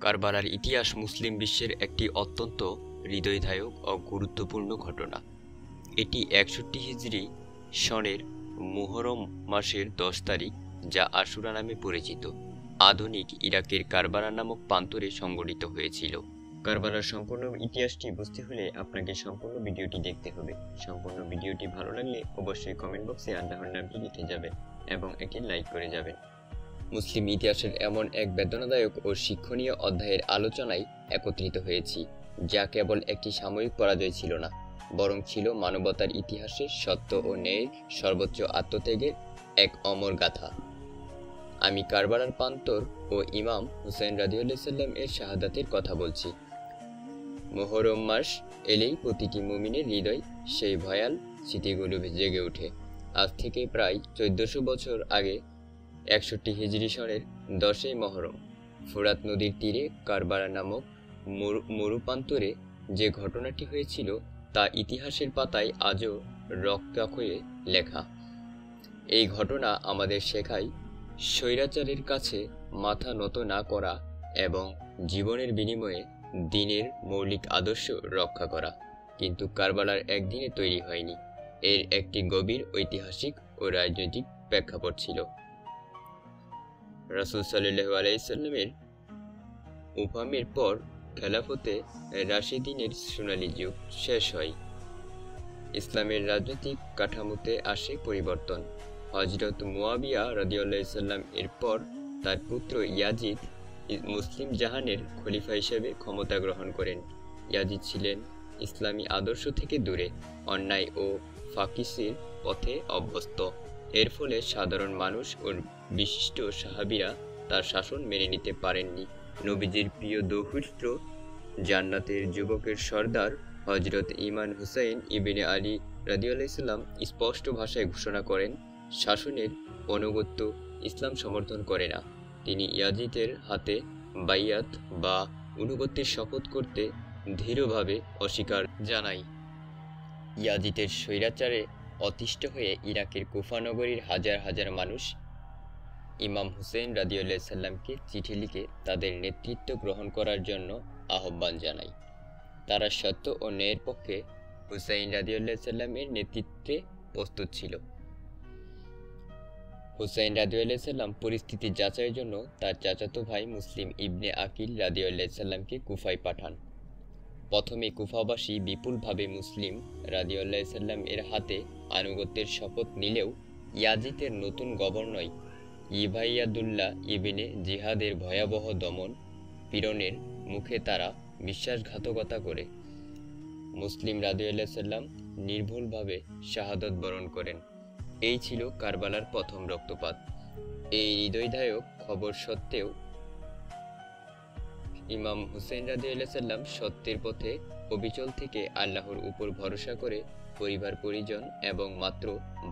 কারবালার ইতিহাস মুসলিম বিশ্বের একটি অত্যন্ত হৃদয়দায়ক ও গুরুত্বপূর্ণ ঘটনা। এটি ৬১ হিজরি সনের মুহররম মাসের ১০ তারিখ, যা আশুরা নামে পরিচিত, আধুনিক ইরাকের কারবালা নামক প্রান্তরে সংঘটিত হয়েছিল। কারবালার সম্পূর্ণ ইতিহাসটি বুঝতে হলে আপনাকে সম্পূর্ণ ভিডিওটি দেখতে হবে। সম্পূর্ণ ভিডিওটি ভালো লাগলে অবশ্যই কমেন্ট বক্সে আল্লাহর নামটি লিখে যাবেন এবং একটি লাইক করে যাবেন। মুসলিম ইতিহাসের এমন এক বেদনাদায়ক ও শিক্ষণীয় অধ্যায়ের আলোচনায় একত্রিত হয়েছি, যা কেবল একটি সাময়িক পরাজয় ছিল না, বরং ছিল মানবতার ইতিহাসে সত্য ও ন্যায়ের সর্বোচ্চ আত্মত্যাগের এক অমর গাথা। আমি কারবালার প্রান্তর ও ইমাম হুসাইন রাদিয়াল্লাহু সাল্লাম এর শাহাদাতের কথা বলছি। মুহররম মাস এলেই প্রতিটি মুমিনের হৃদয় সেই ভয়াল স্মৃতিগুলো জেগে ওঠে। আজ থেকে প্রায় ১৪০০ বছর আগে ৬১ হিজরি সনের ১০ই মুহররম ফোরাত নদীর তীরে কারবালা নামক মরুপ্রান্তরে যে ঘটনাটি হয়েছিল তা ইতিহাসের পাতায় আজও রক্তাক্ষরে লেখা। এই ঘটনা আমাদের শেখায় স্বৈরাচারের কাছে মাথা নত না করা এবং জীবনের বিনিময়ে দ্বীনের মৌলিক আদর্শ রক্ষা করা। কিন্তু কারবালার একদিনে তৈরি হয়নি, এর একটি গভীর ঐতিহাসিক ও রাজনৈতিক প্রেক্ষাপট ছিল। রাসূল সাল্লাল্লাহু আলাইহি সাল্লামের উফামের পর খেলাফতে রাশিদিনের সোনালী যুগ শেষ হয়। ইসলামের রাজনৈতিক কাঠামোতে আসে পরিবর্তন। হযরত মুয়াবিয়া রাদিয়াল্লাহু সাল্লাম এর পর তার পুত্র ইয়াজিদ মুসলিম জাহানের খলিফা হিসেবে ক্ষমতা গ্রহণ করেন। ইয়াজিদ ছিলেন ইসলামী আদর্শ থেকে দূরে, অন্যায় ও ফাকিসির পথে অভ্যস্ত। এর ফলে সাধারণ মানুষ ও বিশিষ্ট সাহাবীরা তার শাসন মেনে নিতে পারেননি। নবীজির প্রিয় দৌহিত্র জান্নাতের যুবকের সর্দার হযরত ইমাম হুসাইন ইবনে আলী রাদিয়াল্লাহু সাল্লাম স্পষ্ট ভাষায় ঘোষণা করেন, শাসনের অনুগত্য ইসলাম সমর্থন করে না। তিনি ইয়াজিদের হাতে বাইয়াত বা অনুগত্যের শপথ করতে দৃঢ়ভাবে অস্বীকার জানায়। ইয়াজিদের স্বৈরাচারে অতিষ্ঠ হয়ে ইরাকের কুফা নগরীর হাজার হাজার মানুষ ইমাম হুসাইন রাদিয়াল্লাহু সাল্লামকে চিঠি লিখে তাদের নেতৃত্ব গ্রহণ করার জন্য আহ্বান জানায়। তারা সত্য ও ন্যায়ের পক্ষে হুসাইন রাদিয়াল্লাহু সাল্লামের নেতৃত্বে প্রস্তুত ছিল। হুসাইন রাদিয়াল্লাহু সাল্লাম পরিস্থিতি যাচাইয়ের জন্য তার চাচাতো ভাই মুসলিম ইবনে আকিল রাদিয়াল্লাহু সাল্লামকে কুফায় পাঠান। প্রথমে কুফাবাসী বিপুলভাবে মুসলিম রাদিয়াল্লাহু সাল্লাম এর হাতে আনুগত্যের শপথ নিলেও ইয়াজিদের নতুন গভর্নর ইবাইয়াদুল্লাহ ইবনে জিহাদের ভয়াবহ দমন পীড়নের মুখে তারা বিশ্বাসঘাতকতা করে মুসলিম রাদিয়াল্লাহু সাল্লাম নির্ভুলভাবে শাহাদত বরণ করেন। এই ছিল কারবালার প্রথম রক্তপাত। এই হৃদয়দায়ক খবর সত্ত্বেও ইমাম হুসাইন রাদিয়াল্লাহু সাল্লাম সত্যের পথে অবিচল থেকে আল্লাহর উপর ভরসা করে পরিবার পরিজন এবং মাত্র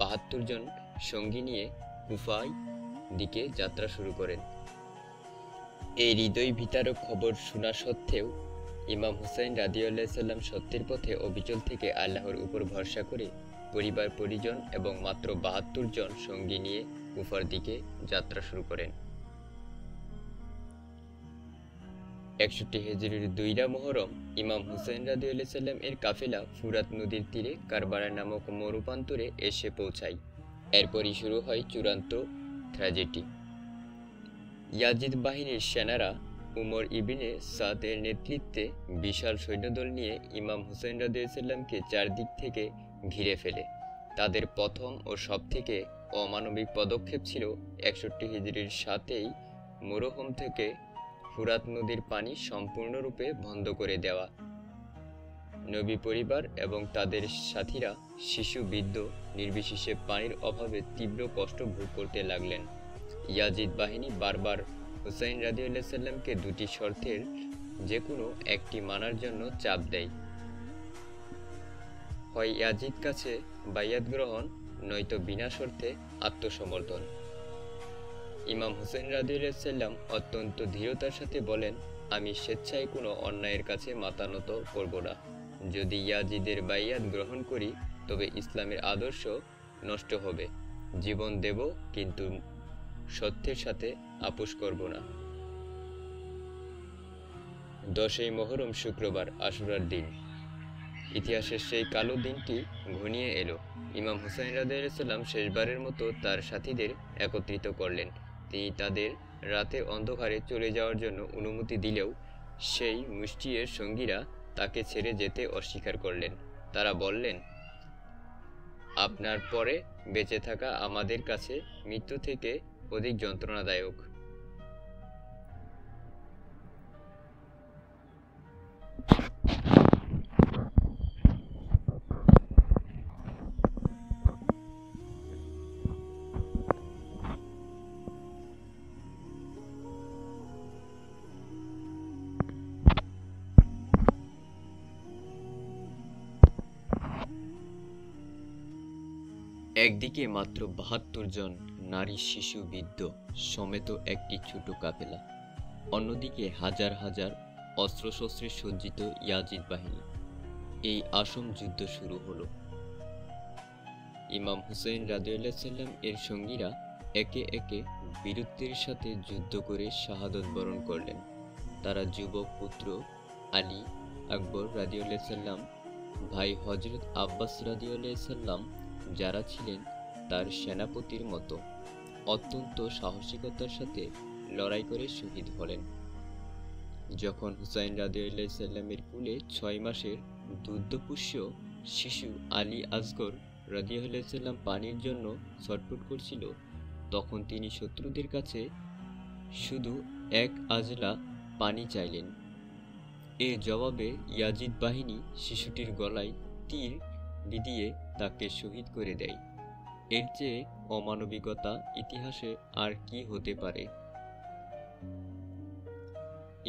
৭২ জন সঙ্গী নিয়ে কুফায় দিকে যাত্রা শুরু করেন। এই হৃদয় বিতারক খবর শোনা সত্ত্বেও ইমাম হুসাইন রাদিয়াল্লাহু সাল্লাম সত্যের পথে অবিচল থেকে আল্লাহর উপর ভরসা করে পরিবার পরিজন এবং মাত্র ৭২ জন সঙ্গী নিয়ে কুফার দিকে যাত্রা শুরু করেন। ৬১ হিজরির ২ মুহররম ইমাম হুসাইন রাদিয়াল্লাহু সাল্লাম এর কাফেলা ফুরাত নদীর তীরে কারবালা নামক মরুপ্রান্তরে এসে পৌঁছায়। এরপরই শুরু হয় চূড়ান্ত ট্র্যাজেডি। ইয়াজিদ বাহিনীর সেনারা উমর ইবনে সাদ এর নেতৃত্বে বিশাল সৈন্যদল নিয়ে ইমাম হুসাইন রাদিয়াল্লাহু সাল্লামকে চারদিক থেকে ঘিরে ফেলে। তাদের প্রথম ও সবথেকে অমানবিক পদক্ষেপ ছিল ৬১ হিজরির ৭ই মুহররম থেকে ফুরাত নদীর পানি সম্পূর্ণরূপে বন্ধ করে দেওয়া। নবী পরিবার এবং তাদের সাথীরা শিশু বৃদ্ধ নির্বিশেষে পানির অভাবে তীব্র কষ্ট ভোগ করতে লাগলেন। ইয়াজিদ বাহিনী বারবার হুসাইন রাদিয়াল্লাহু সাল্লামকে দুটি শর্তের যে কোনো একটি মানার জন্য চাপ দেয়, হয় ইয়াজিদ কাছে বাইয়াত গ্রহণ, নয়তো বিনা শর্তে আত্মসমর্পণ। ইমাম হুসাইন রাদিয়াল্লাহু সাল্লাম অত্যন্ত দৃঢ়তার সাথে বলেন, আমি স্বেচ্ছায় কোনো অন্যায়ের কাছে মাথা নত করব না। যদি ইয়াজিদের বাইয়াত গ্রহণ করি তবে ইসলামের আদর্শ নষ্ট হবে। জীবন দেব, কিন্তু সত্যের সাথে আপোষ করব না। 10ই মুহররম শুক্রবার আশুরার দিন। ইতিহাসের সেই কালো দিনটি ঘনিয়ে এলো। ইমাম হুসাইন রাদিয়াল্লাহু শেষবারের মতো তার সাথীদের একত্রিত করলেন। তিনি তাদের রাতে অন্ধকারে চলে যাওয়ার জন্য অনুমতি দিলেও সেই মুষ্টিয়ের সঙ্গীরা তাকে ছেড়ে যেতে অস্বীকার করলেন। তারা বললেন, আপনার পরে বেঁচে থাকা আমাদের কাছে মৃত্যু থেকে অধিক যন্ত্রণাদায়ক। একদিকে মাত্র ৭২ জন নারী শিশু বৃদ্ধ সমেত একটি ছোট কাফেলা, অন্যদিকে হাজার হাজার অস্ত্রশস্ত্রে সজ্জিত ইয়াজিদ বাহিনী। এই আসম যুদ্ধ শুরু হলো। ইমাম হুসাইন রাদিয়াল্লাহু এর সঙ্গীরা একে একে বীরত্বের সাথে যুদ্ধ করে শাহাদত বরণ করলেন। তারা যুবক পুত্র আলী আকবর রাদিয়াল্লাহু, ভাই হযরত আব্বাস রাদিয়াল্লাহু, যারা ছিলেন তার সেনাপতির মতো, অত্যন্ত সাহসিকতার সাথে লড়াই করে শহীদ হলেন। যখন হুসাইন রাদিয়াল্লাহু কুলে 6 মাসের দুগ্ধপোষ্য শিশু আলী আসগর রাদিয়াল্লাহু পানির জন্য ছটফট করছিল, তখন তিনি শত্রুদের কাছে শুধু এক আজলা পানি চাইলেন। এর জবাবে ইয়াজিদ বাহিনী শিশুটির গলায় তীর বিধিয়ে তাকে শহীদ করে দেয়। এর চেয়ে অমানবিকতা ইতিহাসে আর কি হতে পারে?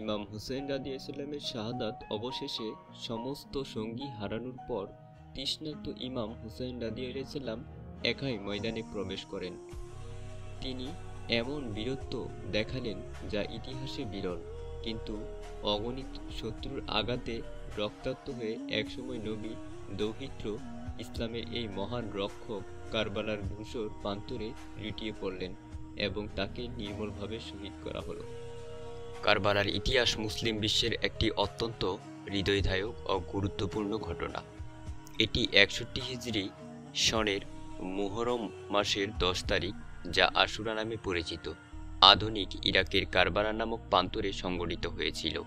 ইমাম হুসাইন রাদিয়াল্লাহু শাহাদাত অবশেষে সমস্ত সঙ্গী হারানোর পর তৃষ্ণার্ত ইমাম হুসাইন রাদিয়াল্লাহু একাই ময়দানে প্রবেশ করেন। তিনি এমন বীরত্ব দেখালেন যা ইতিহাসে বিরল, কিন্তু অগণিত শত্রুর আঘাতে রক্তাক্ত হয়ে একসময় নবী দৌহিত্র ইসলামের এই মহান রক্ষক কারবালার ধূসর প্রান্তরে লুটিয়ে পড়লেন এবং তাকে নির্মলভাবে শহীদ করা হলো। কারবালার ইতিহাস মুসলিম বিশ্বের একটি অত্যন্ত হৃদয়দায়ক ও গুরুত্বপূর্ণ ঘটনা। এটি 61 হিজরি সনের মুহররম মাসের 10 তারিখ, যা আশুরা নামে পরিচিত, আধুনিক ইরাকের কারবালা নামক প্রান্তরে সংঘটিত হয়েছিল।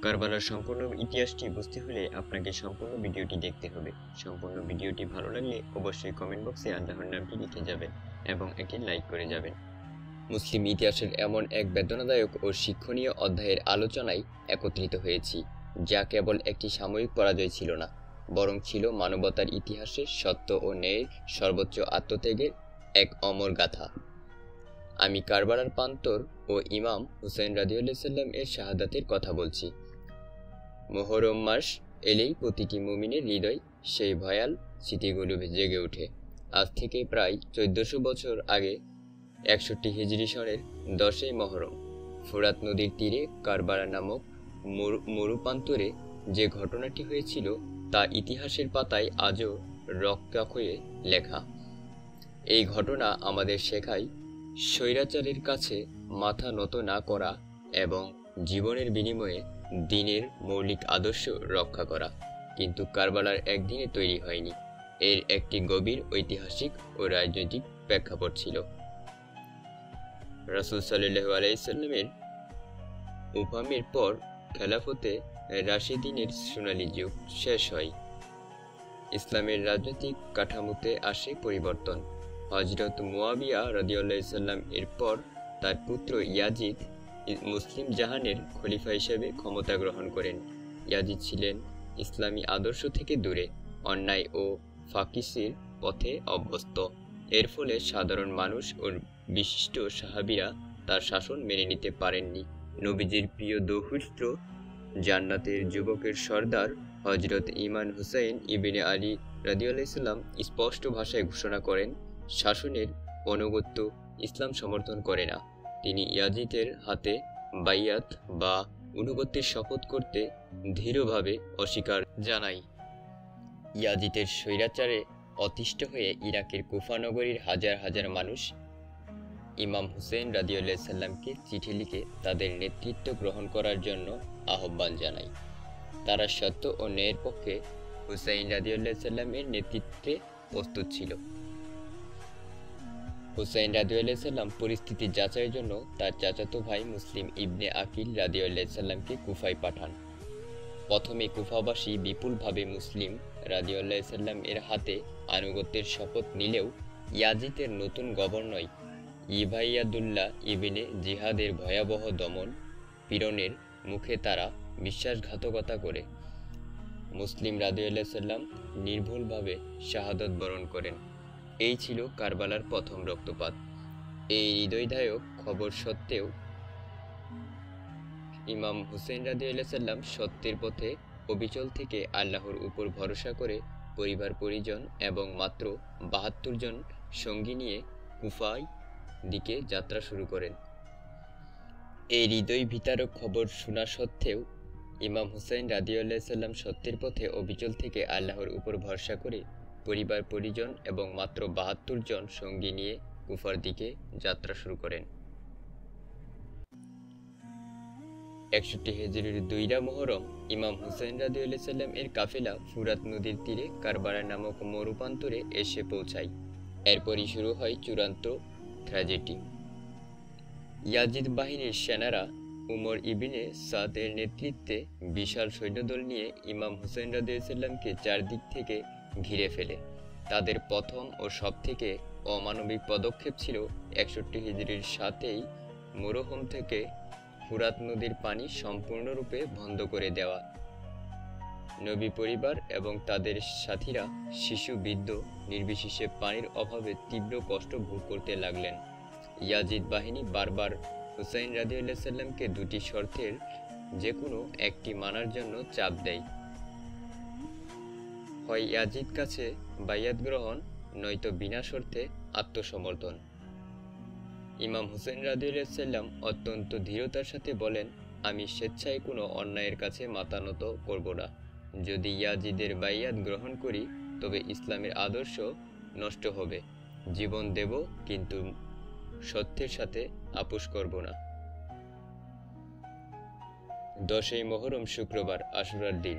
কারবালার সম্পূর্ণ ইতিহাসটি বুঝতে হলে আপনাকে সম্পূর্ণ ভিডিওটি দেখতে হবে। সম্পূর্ণ ভিডিওটি ভালো লাগলে অবশ্যই কমেন্ট বক্সে আল্লাহর নামটি লিখে যাবেন এবং একটি লাইক করে যাবেন। মুসলিম ইতিহাসের এমন এক বেদনাদায়ক ও শিক্ষণীয় অধ্যায়ের আলোচনায় একত্রিত হয়েছি, যা কেবল একটি সাময়িক পরাজয় ছিল না, বরং ছিল মানবতার ইতিহাসে সত্য ও ন্যায়ের সর্বোচ্চ আত্মত্যাগের এক অমর গাথা। আমি কারবালার প্রান্তর ও ইমাম হুসাইন রাদিয়াল্লাহু এর শাহাদাতের কথা বলছি। মুহররম মাস এলেই প্রতিটি মুমিনের হৃদয় সেই ভয়াল স্মৃতিগুলো জেগে ওঠে। আজ থেকে প্রায় 1400 বছর আগে 61 হিজরি সনের 10ই মুহররম ফোরাত নদীর তীরে কারবালা নামক মরুপ্রান্তরে যে ঘটনাটি হয়েছিল তা ইতিহাসের পাতায় আজও রক্তাক্ষরে লেখা। এই ঘটনা আমাদের শেখায় স্বৈরাচারের কাছে মাথা নত না করা এবং জীবনের বিনিময়ে দ্বীনের মৌলিক আদর্শ রক্ষা করা। কিন্তু কারবালার একদিনে তৈরি হয়নি, এর একটি গভীর ঐতিহাসিক ও রাজনৈতিক প্রেক্ষাপট ছিল। রাসূল সাল্লাল্লাহু আলাইহি সাল্লামের উফামের পর খেলাফতে রাশিদিনের সোনালী যুগ শেষ হয়। ইসলামের রাজনৈতিক কাঠামোতে আসে পরিবর্তন। হযরত মুয়াবিয়া রাদিয়াল্লাহু এর পর তার পুত্র ইয়াজিদ মুসলিম জাহানের খলিফা হিসেবে ক্ষমতা গ্রহণ করেন। ইয়াজিদ ছিলেন ইসলামী আদর্শ থেকে দূরে, অন্যায় ও ফাকিসির পথে অভ্যস্ত। এর ফলে সাধারণ মানুষ ও বিশিষ্ট সাহাবীরা তার শাসন মেনে নিতে পারেননি। নবীজির প্রিয় দৌহিত্র জান্নাতের যুবকের সর্দার হযরত ইমাম হুসাইন ইবনে আলী রাদিয়াল্লাহু স্পষ্ট ভাষায় ঘোষণা করেন, শাসনের অনুগত্য ইসলাম সমর্থন করে না। তিনি ইয়াজিদের হাতে বাইয়াত বা অনুগত্যের শপথ করতে দৃঢ়ভাবে অস্বীকার জানায়। ইয়াজিদের স্বৈরাচারে অতিষ্ঠ হয়ে ইরাকের কুফা নগরীর হাজার হাজার মানুষ ইমাম হুসেন রাদিয়াল্লাহু চিঠি লিখে তাদের নেতৃত্ব গ্রহণ করার জন্য আহ্বান জানায়। তারা সত্য ও ন্যায়ের পক্ষে হুসাইন রাদিয়াল্লাহু সাল্লামের নেতৃত্বে প্রস্তুত ছিল। হুসাইন রাদিয়াল্লাহু সাল্লাম পরিস্থিতি যাচাইয়ের জন্য তার চাচাতো ভাই মুসলিম ইবনে আকিল রাদিয়াল্লাহু সাল্লামকে কুফায় পাঠান। প্রথমে কুফাবাসী বিপুলভাবে মুসলিম রাদিয়াল্লাহু সাল্লাম এর হাতে আনুগত্যের শপথ নিলেও ইয়াজিদের নতুন গভর্নর ইবাইয়াদুল্লাহ ইবনে জিহাদের ভয়াবহ দমন পীড়নের মুখে তারা বিশ্বাসঘাতকতা করে মুসলিম রাদিয়াল্লাহু সাল্লাম নির্ভুলভাবে শাহাদত বরণ করেন। এই ছিল কারবালার প্রথম রক্তপাত। এই হৃদয়দায়ক খবর সত্ত্বেও ইমাম হুসেন রাদিয়াল্লাহু সাল্লাম সত্যের পথে অবিচল থেকে আল্লাহর উপর ভরসা করে পরিবার পরিজন এবং মাত্র ৭২ জন সঙ্গী নিয়ে কুফায় দিকে যাত্রা শুরু করেন। এই হৃদয় বিতারক খবর শোনা সত্ত্বেও ইমাম হুসাইন রাদিয়াল্লাহু সাল্লাম সত্যের পথে অবিচল থেকে আল্লাহর উপর ভরসা করে পরিবার পরিজন এবং মাত্র ৭২ জন সঙ্গী নিয়ে কুফার দিকে যাত্রা শুরু করেন। ৬১ হিজরির ২ মুহররম ইমাম হুসাইন রাদিয়াল্লাহু সাল্লাম এর কাফেলা ফুরাত নদীর তীরে কারবালা নামক মরুপ্রান্তরে এসে পৌঁছায়। এরপরই শুরু হয় চূড়ান্ত ট্র্যাজেডি। ইয়াজিদ বাহিনীর সেনারা উমর ইবনে সাদ এর নেতৃত্বে বিশাল সৈন্যদল নিয়ে ইমাম হুসাইন রাদিয়াল্লাহু সাল্লামকে চারদিক থেকে ঘিরে ফেলে। তাদের প্রথম ও সবথেকে অমানবিক পদক্ষেপ ছিল ৬১ হিজরির ৭ই মুহররম থেকে ফুরাত নদীর পানি সম্পূর্ণরূপে বন্ধ করে দেওয়া। নবী পরিবার এবং তাদের সাথীরা শিশু বৃদ্ধ নির্বিশেষে পানির অভাবে তীব্র কষ্ট ভোগ করতে লাগলেন। ইয়াজিদ বাহিনী বারবার হুসাইন রাদিয়াল্লাহু সাল্লামকে দুটি শর্তের যে কোনো একটি মানার জন্য চাপ দেয়। হয় ইয়াজিদ কাছে বাইয়াত গ্রহণ, নয়তো বিনা শর্তে আত্মসমর্পণ। ইমাম হুসাইন রাদিয়াল্লাহু সাল্লাম অত্যন্ত দৃঢ়তার সাথে বলেন, আমি স্বেচ্ছায় কোনো অন্যায়ের কাছে মাথা নত করব না। যদি ইয়াজিদের বাইয়াত গ্রহণ করি তবে ইসলামের আদর্শ নষ্ট হবে। জীবন দেব কিন্তু সত্যের সাথে আপোষ করব না। ১০ই মুহররম শুক্রবার আশুরার দিন।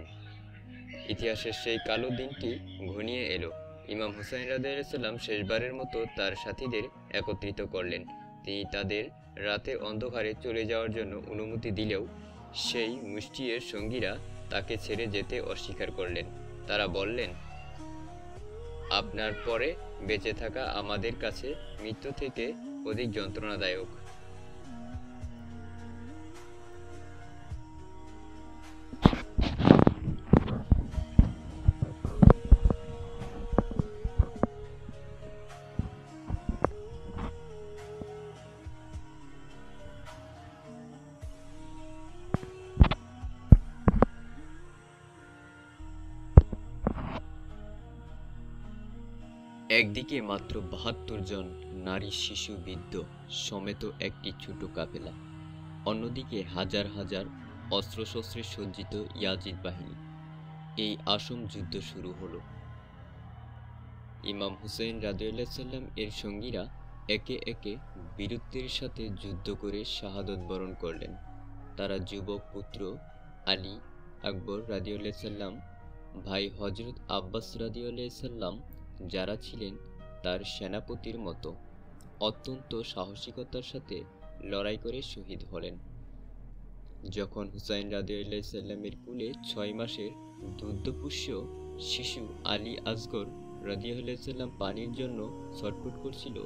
ইতিহাসের সেই কালো দিনটি ঘনিয়ে এলো। ইমাম হুসাইন রাদিয়াল্লাহু সাল্লাম শেষবারের মতো তার সাথীদের একত্রিত করলেন। তিনি তাদের রাতের অন্ধকারে চলে যাওয়ার জন্য অনুমতি দিলেও সেই মুষ্টিয়ের সঙ্গীরা তাকে ছেড়ে যেতে অস্বীকার করলেন। তারা বললেন, আপনার পরে বেঁচে থাকা আমাদের কাছে মৃত্যু থেকে অধিক যন্ত্রণাদায়ক। একদিকে মাত্র ৭২ জন নারী শিশু বৃদ্ধ সমেত একটি ছোট কাফেলা, অন্যদিকে হাজার হাজার অস্ত্রশস্ত্রে সজ্জিত ইয়াজিদ বাহিনী। এই আসম যুদ্ধ শুরু হলো। ইমাম হুসাইন রাদিয়াল্লাহু সাল্লাম এর সঙ্গীরা একে একে বীরত্বের সাথে যুদ্ধ করে শাহাদত বরণ করলেন। তারা যুবক পুত্র আলী আকবর রাদিয়াল্লাহু সাল্লাম, ভাই হযরত আব্বাস রাদিয়াল্লাহু সাল্লাম, যারা ছিলেন তার সেনাপতির মতো অত্যন্ত সাহসিকতার সাথে লড়াই করে শহীদ হলেন। যখন হুসাইন রাদিয়াল্লাহু সাল্লামের কুলে ৬ মাসের দুগ্ধপোষ্য শিশু আলী আসগর রাদিয়াল্লাহু সাল্লাম পানির জন্য ছটফট করছিল,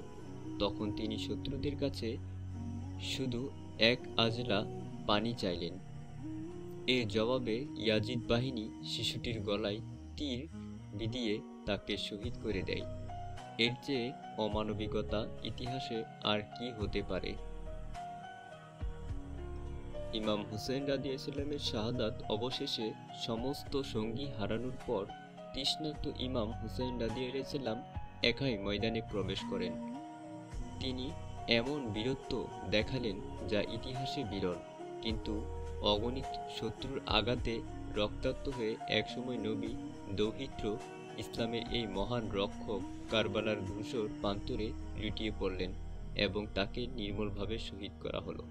তখন তিনি শত্রুদের কাছে শুধু এক আজলা পানি চাইলেন। এর জবাবে ইয়াজিদ বাহিনী শিশুটির গলায় তীর বিধিয়ে তাকে শহীদ করে দেয়। এর চেয়ে অমানবিকতা ইতিহাসে আর কি হতে পারে। ইমাম হুসাইন রাদিয়াল্লাহু সাল্লামের শাহাদাত অবশেষে সমস্ত সঙ্গী হারানোর পর তৃষ্ণার্ত ইমাম হুসাইন রাদিয়াল্লাহু সাল্লাম একাই ময়দানে প্রবেশ করেন। তিনি এমন বীরত্ব দেখালেন যা ইতিহাসে বিরল, কিন্তু অগণিত শত্রুর আঘাতে রক্তাক্ত হয়ে একসময় নবী দৌহিত্র ইসলামের এই মহান রক্ষক কারবালার ধূসর প্রান্তরে লুটিয়ে পড়লেন এবং তাকে নির্মলভাবে শহীদ করা হলো।